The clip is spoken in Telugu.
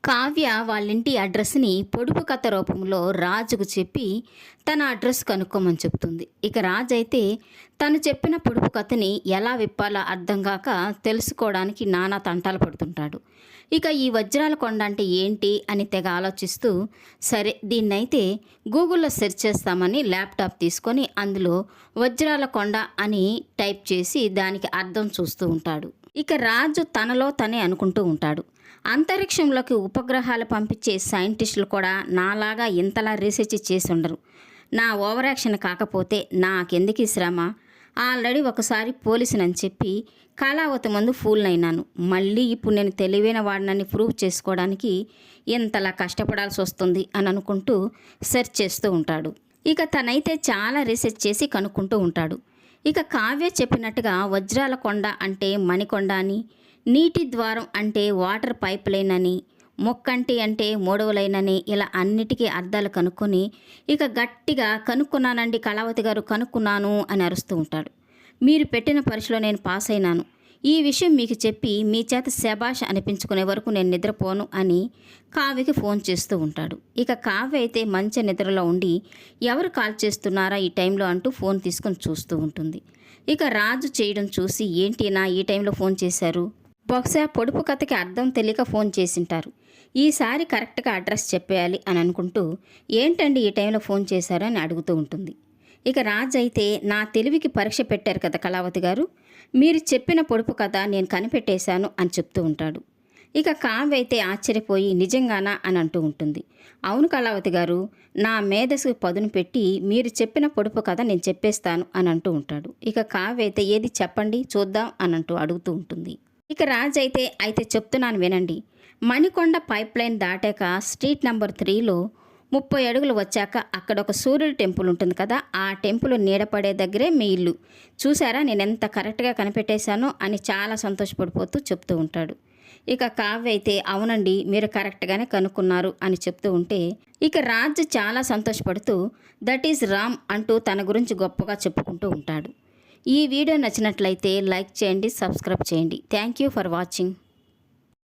కావ్య వాళ్ళింటి అడ్రస్ని పొడుపు కథ రూపంలో రాజుకు చెప్పి తన అడ్రస్ కనుక్కోమని చెప్తుంది. ఇక రాజు అయితే తను చెప్పిన పొడుపు కథని ఎలా విప్పాలో అర్థం కాక తెలుసుకోవడానికి నానా తంటాలు పడుతుంటాడు. ఇక ఈ వజ్రాల కొండ అంటే ఏంటి అని తెగ ఆలోచిస్తూ, సరే దీన్నైతే గూగుల్లో సెర్చ్ చేస్తామని ల్యాప్టాప్ తీసుకొని అందులో వజ్రాల కొండ అని టైప్ చేసి దానికి అర్థం చూస్తూ ఉంటాడు. ఇక రాజు తనలో తనే అనుకుంటూ ఉంటాడు, అంతరిక్షంలోకి ఉపగ్రహాలు పంపించే సైంటిస్టులు కూడా నాలాగా ఇంతలా రీసెర్చ్ చేసి ఉండరు. నా ఓవర్ యాక్షన్ కాకపోతే నాకెందుకు శ్రమ? ఆల్రెడీ ఒకసారి పోలీసునని చెప్పి కళావతి ముందు ఫూల్నైనాను. మళ్ళీ ఇప్పుడు నేను తెలివైన వాడినని ప్రూవ్ చేసుకోవడానికి ఇంతలా కష్టపడాల్సి వస్తుంది అని అనుకుంటూ సెర్చ్ చేస్తూ ఉంటాడు. ఇక తనైతే చాలా రీసెర్చ్ చేసి కనుక్కుంటూ ఉంటాడు. ఇక కావ్య చెప్పినట్టుగా వజ్రాల కొండ అంటే మణికొండ అని, నీటి ద్వారం అంటే వాటర్ పైప్ లైన్ అని, మొక్కంటి అంటే మూడవలైనని, ఇలా అన్నిటికీ అర్థాలు కనుక్కొని ఇక గట్టిగా కనుక్కున్నానండి కళావతి గారు, కనుక్కున్నాను అని అరుస్తూ ఉంటాడు. మీరు పెట్టిన పరీక్షలో నేను పాస్ అయినాను. ఈ విషయం మీకు చెప్పి మీ చేత శబాష్ అనిపించుకునే వరకు నేను నిద్రపోను అని కావ్యకి ఫోన్ చేస్తూ ఉంటాడు. ఇక కావ్య అయితే మంచి నిద్రలో ఉండి ఎవరు కాల్ చేస్తున్నారా ఈ టైంలో అంటూ ఫోన్ తీసుకొని చూస్తూ ఉంటుంది. ఇక రాజు చేయడం చూసి, ఏంటినా ఈ టైంలో ఫోన్ చేశారు? బహుశా పొడుపు కథకి అర్థం తెలియక ఫోన్ చేసింటారు. ఈసారి కరెక్ట్గా అడ్రస్ చెప్పేయాలి అని అనుకుంటూ, ఏంటండి ఈ టైంలో ఫోన్ చేశారు అని అడుగుతూ ఉంటుంది. ఇక రాజు అయితే, నా తెలివికి పరీక్ష పెట్టారు కదా కళావతి గారు, మీరు చెప్పిన పొడుపు కథ నేను కనిపెట్టేశాను అని చెప్తూ ఉంటాడు. ఇక కావ్య అయితే ఆశ్చర్యపోయి, నిజంగానా అని అంటూ ఉంటుంది. అవును కళావతి గారు, నా మేధస్సుకు పదును పెట్టి మీరు చెప్పిన పొడుపు కథ నేను చెప్పేస్తాను అని అంటూ ఉంటాడు. ఇక కావ్య అయితే, ఏది చెప్పండి చూద్దాం అని అంటూ అడుగుతూ ఉంటుంది. ఇక రాజు అయితే చెప్తున్నాను వినండి. మణికొండ పైప్ లైన్ దాటాక స్ట్రీట్ నెంబర్ 3లో 30 అడుగులు వచ్చాక అక్కడ ఒక సూర్యుడి టెంపుల్ ఉంటుంది కదా, ఆ టెంపుల్ నీడపడే దగ్గరే మీ ఇల్లు. చూసారా నేను ఎంత కరెక్ట్గా కనిపెట్టేశానో అని చాలా సంతోషపడిపోతూ చెప్తూ ఉంటాడు. ఇక కావ్య అయితే, అవునండి మీరు కరెక్ట్గానే కనుక్కున్నారు అని చెప్తూ ఉంటే ఇక రాజు చాలా సంతోషపడుతూ దట్ ఈజ్ రామ్ అంటూ తన గురించి గొప్పగా చెప్పుకుంటూ ఉంటాడు. ఈ వీడియో నచ్చినట్లయితే లైక్ చేయండి, సబ్స్క్రైబ్ చేయండి. Thank you for watching.